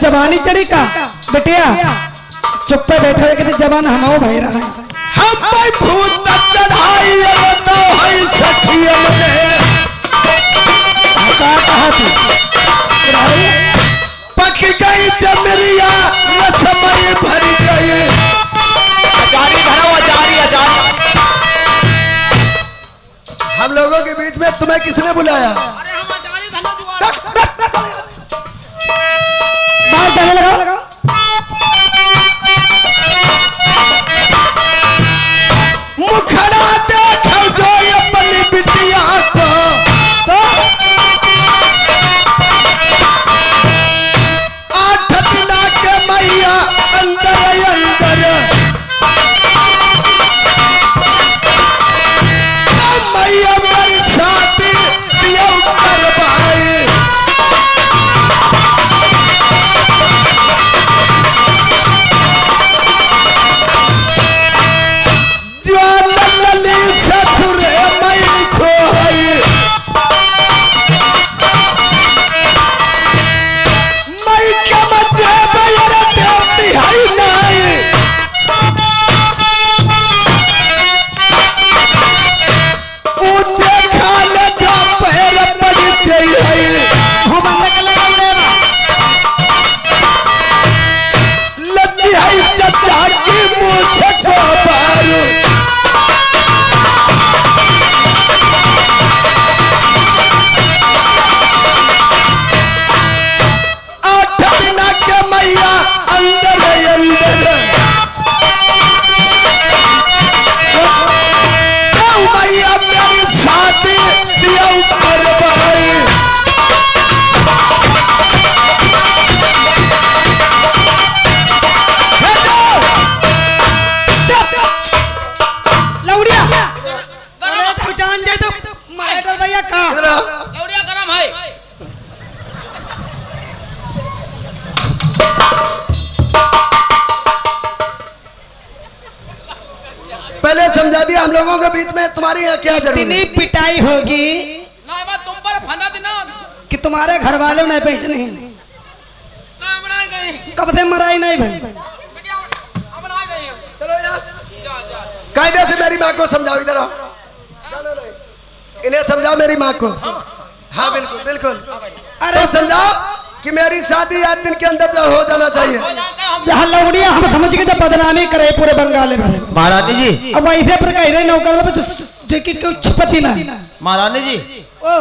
जवानी चढ़ी का बेटिया चुप पे बैठे हुए कहते जवान हम भाई रहा है हम भाई भूत चढ़ाई अरे तो है सखियन में कहा थी पक गई चमरिया रसमय भर गई अचारी भरा हुआ अचारी हम लोगों के बीच में तुम्हें किसने बुलाया बाहर पहले लगाओ मुखड़ा देखो जो अपनी बिटिया को तो आठ दिना के मैया अंदर अंदर मैया मेरी शादी दियो करवाई ससुरे मैं सोई मैं क्या मजे मेरा देती है नहीं ऊंचे खाले जो पैर पड़ गई है हो बंदा के लगा लगी है चचा की मुँह से जो बारू आठ दिना के मैया अंदर अंदर मैया मेरी शादी दियो करवाई लौड़िया अरे तू जान जाए तो मराठा भैया का लौड़िया गरम है पहले समझा दिया हम लोगों के बीच में तुम्हारी यहाँ क्या जरूरत इतनी है पिटाई होगी ना बात तुम पर फंदा देना कि तुम्हारे घर वाले नहीं पहचाने नहीं ना बना गई कब से मराई नहीं भाई बिटिया अब आ गई चलो यार जा जा कायदे से मेरी माँ को समझाओ इधर आओ इन्हें समझाओ मेरी माँ को हाँ बिल्कुल बिल्कुल अरे तुम समझाओ कि मेरी शादी 8 दिन के अंदर जो हो जाना चाहिए यहाँ लौड़िया हम समझ के तो बदनामी करे पूरे बंगाल में महारानी जी अब वैसे पर कह रहे नौका पर जो कि कोई छिपती ना महारानी जी ओ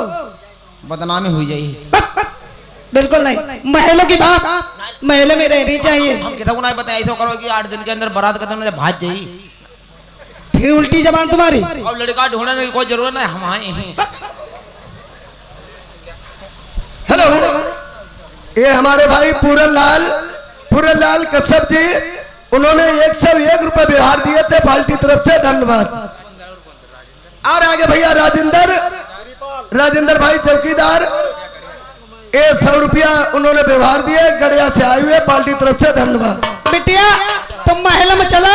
बदनामी हुई जाई बिल्कुल नहीं महलों की बात महल में रहनी चाहिए हम कितना नहीं बताया ऐसा करो कि 8 दिन के अंदर बारात खत्म हो जाए भाग जाई फिर उल्टी जबान तुम्हारी अब लड़का ढूंढने की कोई जरूरत नहीं हम आए हैं हेलो ये हमारे भाई पूरन लाल कश्यप जी उन्होंने 101 रुपए बिहार दिए थे पार्टी तरफ से धन्यवाद और आगे भैया राजेंद्र भाई चौकीदार 100 रुपया उन्होंने व्यवहार दिए गड़िया से आए हुए पार्टी तरफ से धन्यवाद बिटिया तुम महल में चलो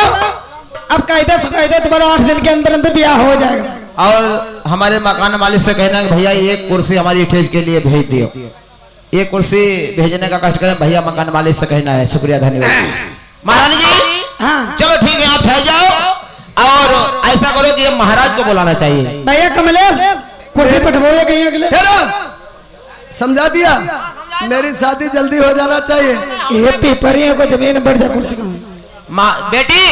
अब कायदे से कायदे तुम्हारा 8 दिन के अंदर अंदर ब्याह हो जाएगा और हमारे मकान मालिक से कहना कि भैया एक कुर्सी हमारी स्टेज के लिए भेज दियो एक कुर्सी भेजने का कष्ट करें भैया मकान मालिक से कहना है शुक्रिया धन्यवाद महारानी जी हाँ चलो ठीक है आप ठहर जाओ और ऐसा करो कि महाराज को बुलाना चाहिए भैया कमलेश कुर्सी पटवाओ कहीं अगले हेलो समझा दिया मेरी शादी जल्दी हो जाना चाहिए ये पेपर ही है को जमीन बढ़ जा कुर्सी का बेटी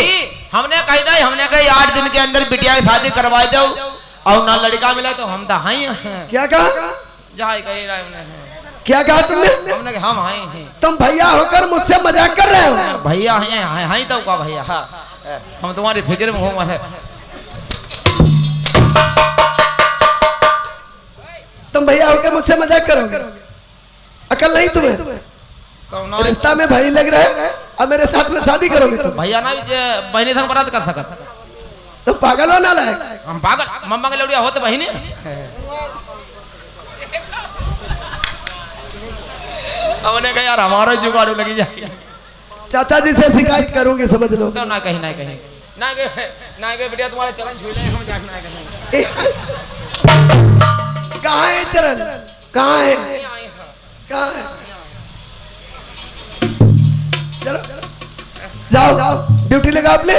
हमने कही था हमने कही 8 दिन के अंदर बिटिया की शादी करवा दो और ना लड़का मिला तो हम तो हाई क्या कहा जहाँ कही रहा हमने क्या कहा तुमने हमने कहा हम हाई हैं तुम भैया होकर मुझसे मजाक कर रहे हो भैया हैं हाई तो का भैया हाँ हम तुम्हारी फिक्र में हूँ तुम भैया होकर मुझसे मजाक करोगे अकल नहीं तुम्हें तो ना रिश्ता में भाई लग रहा है अब मेरे साथ में शादी करोगे तुम भैया ना बहनी संग बरात कर सकत तुम पागल हो ना लायक हम पागल मम्मा के लौड़िया होते बहनी हमने कहा यार हमारा जुगाड़ लगी जाए चाचा जी से शिकायत करूंगी समझ लो तो ना कहीं ना कहीं बेटिया तुम्हारे चरण छू ले हम जाना कहीं कहाँ है चरण कहाँ है कहाँ है जाओ ड्यूटी लगा अपने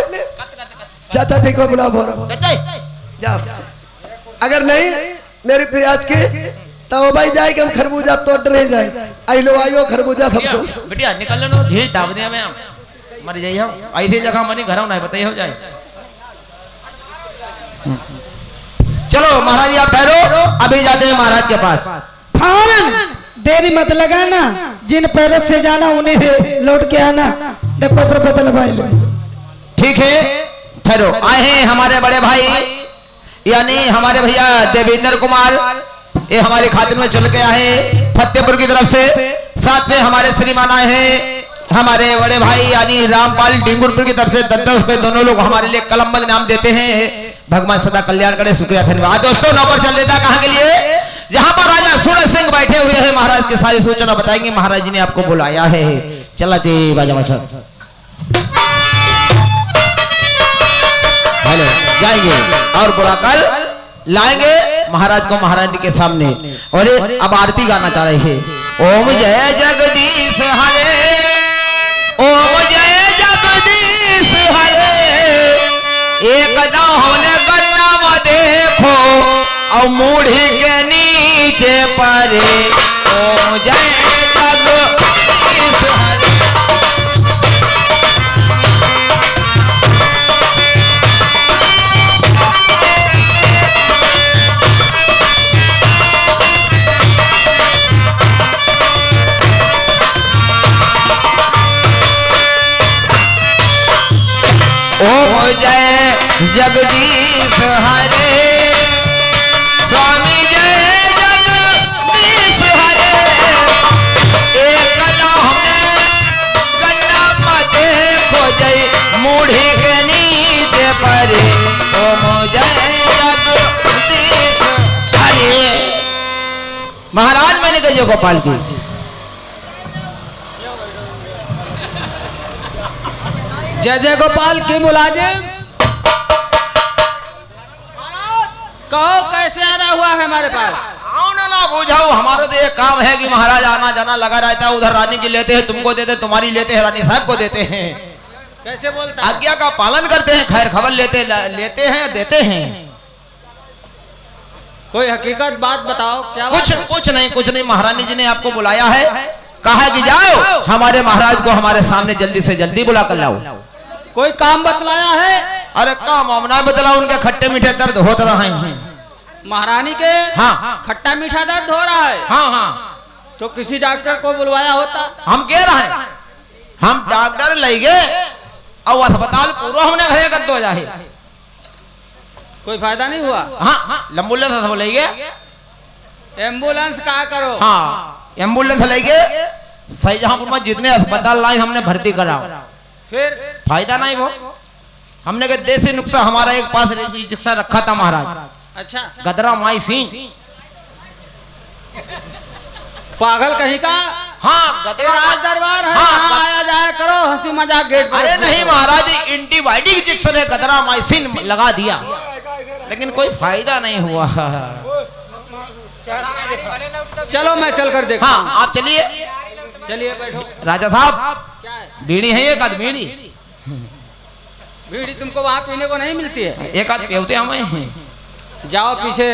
चाचा जी को बुलाओ भोरो जाओ। अगर नहीं मेरी प्रयास की तो भाई जाए कि हम खरबूजा तोड़ रहे जाए आई लो आयो खरबूजा सबको बेटिया निकल लो ढेर दाब दिया मैं मर जाइए ऐसी जगह मनी घर नहीं बताइए हो जाए। चलो महाराज आप ठहरो अभी जाते हैं महाराज के पास। फौरन देरी मत लगाना, जिन पैरों से जाना उन्हें लौट के आना। देखो पर बदल भाई लो। ठीक है ठहरो। आए हैं हमारे बड़े भाई यानी हमारे भैया देवेंद्र कुमार, ये हमारी खातिर में चल के आए फतेहपुर की तरफ से। साथ में हमारे श्रीमान आए हैं हमारे बड़े भाई यानी रामपाल डिंगुरपुर की तरफ से 10-10 रुपए दोनों लोग हमारे लिए कलमबंद नाम देते हैं। भगवान सदा कल्याण करे, शुक्रिया धन्यवाद। दोस्तों नौकर चल देता कहाँ के लिए, जहां पर राजा सूरज सिंह बैठे हुए हैं। महाराज की सारी सूचना बताएंगे, महाराज जी ने आपको बुलाया है। चला चाहिए बाजा मास्टर हेलो जाएंगे और बुलाकर लाएंगे महाराज को महारानी के सामने। और अब आरती गाना चाह रहे हैं। ओम जय जगदीश हरे, ओम जय जगदीश हरे, एक दाने गन्ना में देखो और मूढ़ी के नीचे परे। ओम जय जगदीश हरे। ओम जय जगदीश हरे, स्वामी जय जगदीश हरे, एक दाने गन्ना में देखो जय मूढ़ी के नीचे परे। ओम जय जगदीश हरे। महाराज मैंने कहा गोपाल की जय जय गोपाल की मुलाजिम। कहो कैसे आना हुआ है हमारे पास। आओ ना बुझाओ, हमारा तो ये काम है कि महाराज आना जाना लगा रहता है। उधर रानी की लेते हैं, तुमको देते, तुम्हारी लेते हैं, रानी साहब को देते हैं। कैसे बोलता है? आज्ञा का पालन करते हैं, खैर खबर लेते हैं देते हैं। कोई हकीकत बात बताओ क्या बात है? कुछ नहीं महारानी जी ने आपको बुलाया है, कहा है कि जाओ हमारे महाराज को हमारे सामने जल्दी से जल्दी बुला कर लाओ। कोई काम बतलाया है? अरे काम हमने बतला, उनके खट्टे मीठे दर्द होते रहे हैं। महारानी के हाँ खट्टा मीठा दर्द हो रहा है। हाँ तो किसी डॉक्टर को बुलवाया होता। हम कह रहे हैं हम डॉक्टर ले गए और अस्पताल पूरा हमने घरे कर दो जाए, कोई फायदा नहीं हुआ। हाँ एम्बुलेंस सब ले गए। एम्बुलेंस का करो। हाँ एम्बुलेंस ले गए, शाहजहांपुर में जितने अस्पताल लाए हमने भर्ती करा, फिर फायदा नहीं वो। हमने के देसी नुस्खा हमारा एक पास चिकित्सा रखा था महाराज। अच्छा गदरा माई सिंह पागल कहीं का। हाँ गदरा राज दरबार है, हाँ, यहाँ आया जाया करो, हंसी मजाक गेट पर। अरे नहीं महाराज, एंटीबायोटिक इंजेक्शन है गदरा माइसिन लगा दिया, लेकिन कोई फायदा नहीं हुआ। चलो मैं चलकर देखता हूं। हाँ आप चलिए चलिए बैठो। राजा साहब क्या है? बीड़ी है एक आध बीड़ी, बीड़ी तुमको वहाँ पीने को नहीं मिलती है। एक आध पेवते हमें हैं। जाओ पीछे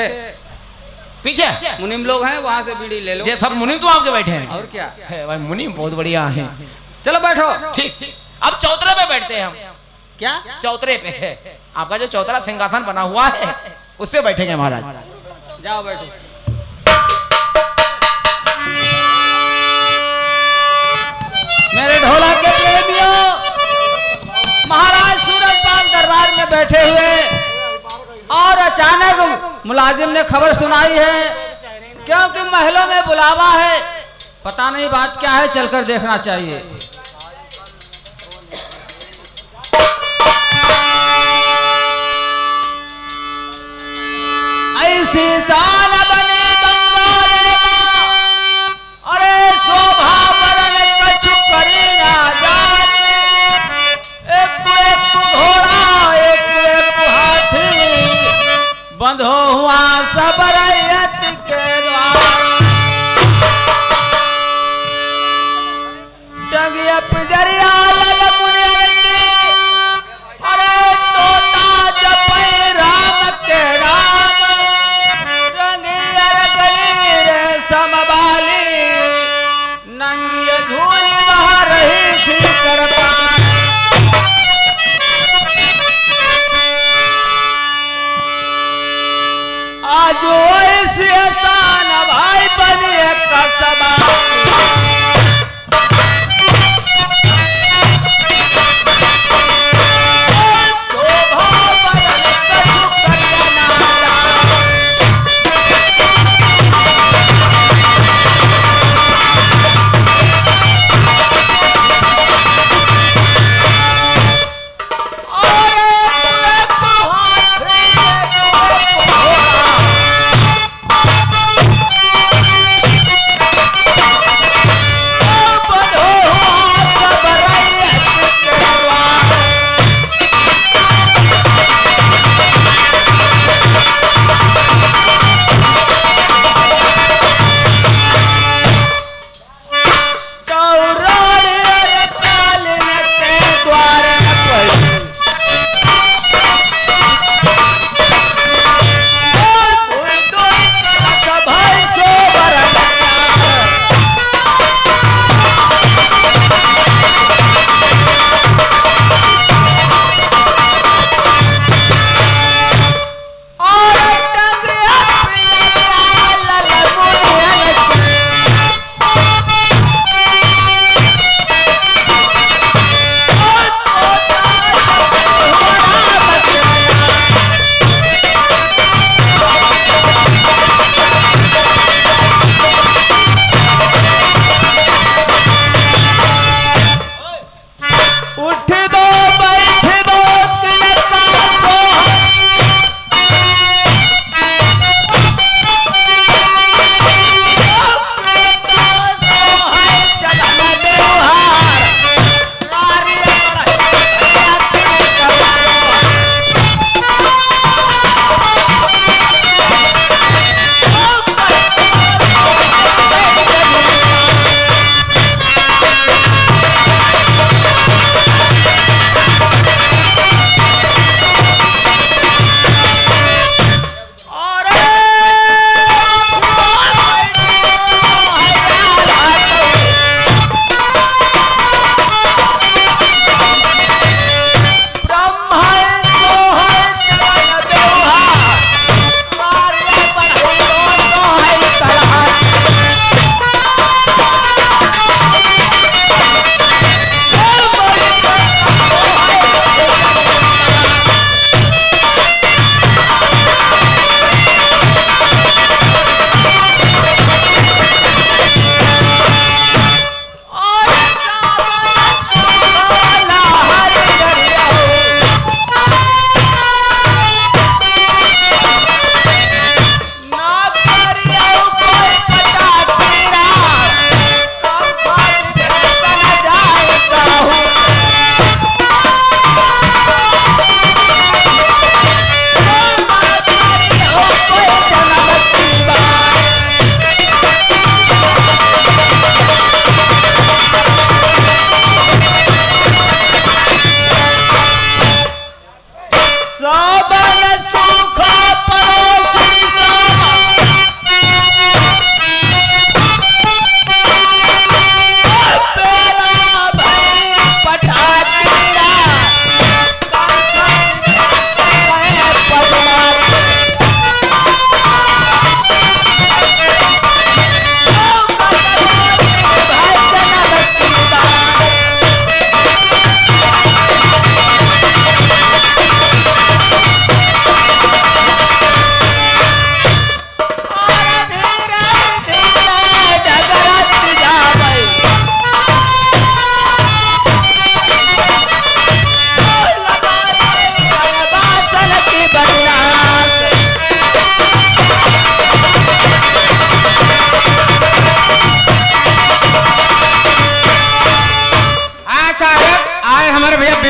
पीछे मुनिम लोग हैं, वहाँ से बीड़ी ले लो। ये सब मुनि तो आपके बैठे हैं। और क्या है भाई, मुनि बहुत बढ़िया है। चलो बैठो। ठीक अब चौतरे पे बैठते हैं हम। क्या चौतरे पे है आपका जो चौतरा सिंहासन बना हुआ है, उस पे बैठेंगे महाराज। जाओ बैठो। मेरे ढोला के प्रेमियों, महाराज सूरजपाल दरबार में बैठे हुए और अचानक मुलाजिम ने खबर सुनाई है, क्योंकि महलों में बुलावा है। पता नहीं बात क्या है, चलकर देखना चाहिए। ऐसी शान बनी बंगाले मां, अरे शोभा बरन कछु करी ना जाने। एक घोड़ा एक हाथी, बंधो हुआ सब रैयत के द्वार। टंगिया पिजरिया लल मुनियर की,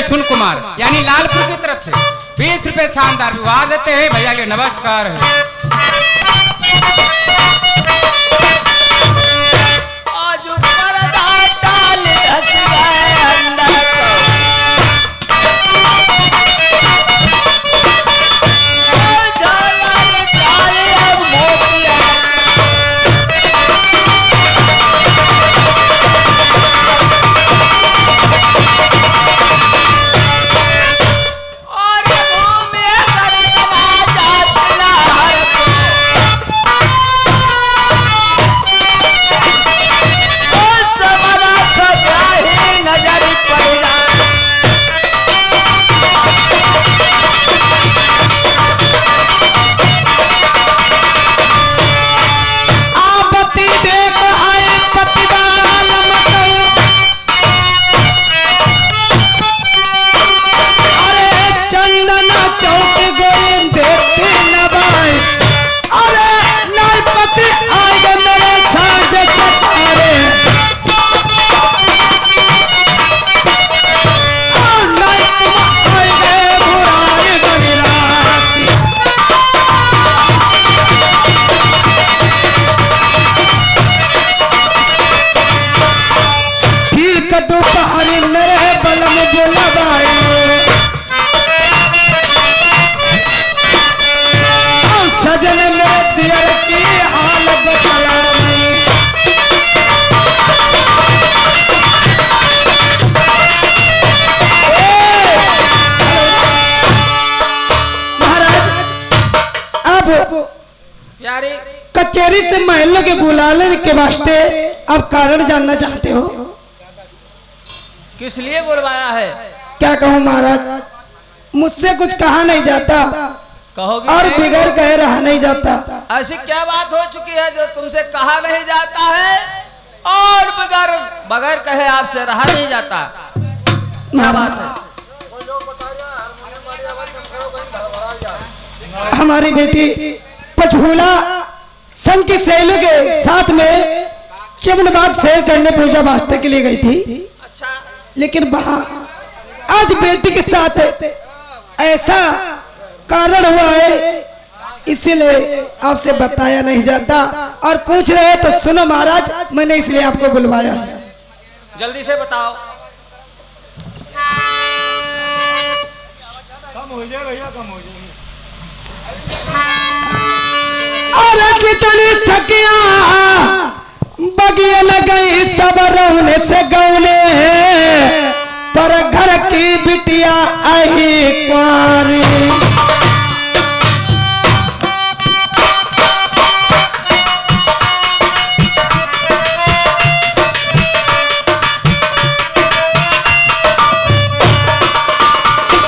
सुन कुमार यानी लालपुर की तरफ से 20 रुपए शानदार विवाह देते हैं भैया के नमस्कार है। आज पर्दा डाल धस गए अंदर को, ढोलक डाल अब मोतिया, और मुंह में करदमा जातना हर को, ओ समरा सब्राही नजर पड़ा, आपत्ति देख आए पतिवाल मतई, अरे चंदना चौक गए देखते नबाए, अरे नायपति आए गए मेरे साज सतारे, और नायकुमा आए गए बुराई बगिराती, ठीक दोपहर मेरे बलम बुलवाए, और सजन मेरे दियर की हाल बतलाए, महाराज अब प्यारी कचहरी से महलों के बुलाने के वास्ते अब कारण जानना चाहते हो? किस लिए बुलवाया है? क्या कहूँ महाराज, मुझसे कुछ कहा नहीं जाता कहोगे और नहीं? बिगड़ कहे रहा नहीं जाता। ऐसी क्या बात हो चुकी है जो तुमसे कहा नहीं जाता है और बगैर बगैर कहे आपसे रहा नहीं जाता? क्या बात है? हमारी बेटी पटहुला संघ की सहेलियों के साथ में चमनबाग सैर करने पूजा वास्ते के लिए गई थी, अच्छा, लेकिन वहां आज बेटी के साथ ऐसा कारण हुआ है, इसीलिए आपसे बताया नहीं जाता और पूछ रहे हैं तो सुनो महाराज, मैंने इसलिए आपको बुलवाया है। जल्दी से बताओ। और जितनी सकिया बगिया गई सब रौने से गौने, पर घर की बिटिया आई कुंवारी,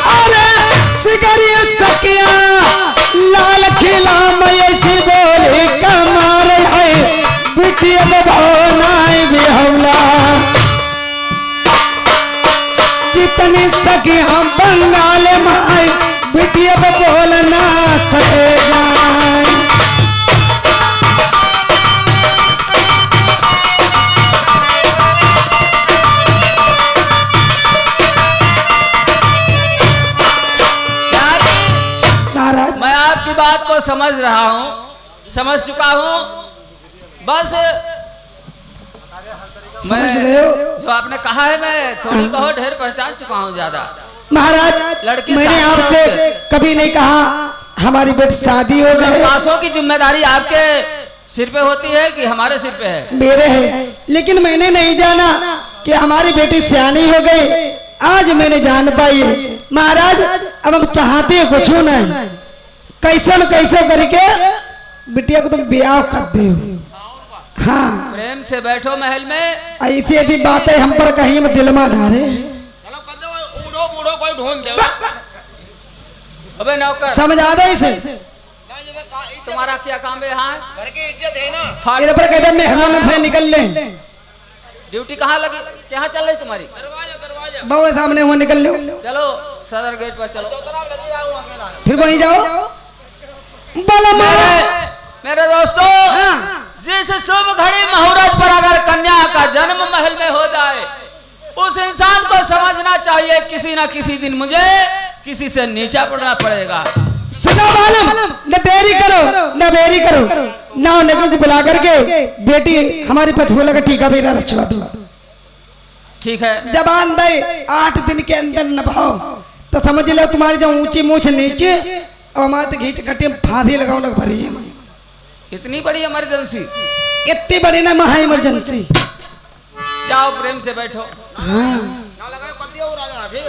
अरे सिकरिया सकिया लाल खिला मैसी बोली कमार है, बिटिया भवनाई बिहौला, जितनी सकी हम बंगाल माई बिटिया बोलना सके जाए, प्यारी, नाराज मैं आपकी बात को समझ रहा हूँ, समझ चुका हूँ। बस समझ मैं रहे हो जो आपने कहा है मैं थोड़ी कहो ढेर पहचान चुका हूँ ज्यादा। महाराज, लड़की मैंने शादी आपसे होके। कभी नहीं कहा हमारी बेटी शादी हो गई, पासों की जिम्मेदारी आपके सिर पे होती है कि हमारे सिर पे है? मेरे है, लेकिन मैंने नहीं जाना कि हमारी बेटी सियानी हो गई, आज मैंने जान पाई है। महाराज, अब हम चाहते हैं कुछ नहीं, कैसे न कैसे करके बिटिया को तुम ब्याह कर दे। हाँ, प्रेम से बैठो महल में। ऐसी ऐसी बातें हम पर कहीं में दिल में ढारे, अबे नौकर, समझा दे इसे। तुम्हारा क्या काम है यहाँ? घर की इज्जत है ना। इधर पर कहते मेहमान से निकल ले, ड्यूटी कहाँ लगी, कहाँ चल रही तुम्हारी? दरवाजा बहु सामने हुआ निकल लो, चलो सदर गेट पर चलो। तरफ लगी रहा हूँ अकेला। फिर वहीं जाओ। बल मारो। मेरे दोस्तों, हाँ। जिस शुभ घड़ी मुहूर्त पर अगर कन्या का जन्म महल में हो जाए उस इंसान को समझना चाहिए किसी ना किसी दिन मुझे किसी से नीचा पड़ना पड़ेगा। सुना मालूम, न देरी करो न बेरी करो, ना नगों को बुला करके बेटी हमारी पछुआ का टीका भी रचवा दो। ठीक है, जबान दे 8 दिन के अंदर नभाओ तो समझ लो तुम्हारी जो ऊंची मूछ नीचे और हमारे तो घींच कटे फांदी लगाओ लग भरी है। इतनी बड़ी इमरजेंसी? इतनी बड़ी ना महा इमरजेंसी। जाओ प्रेम से बैठो। हाँ ना लगाए पतिया और राजा फिर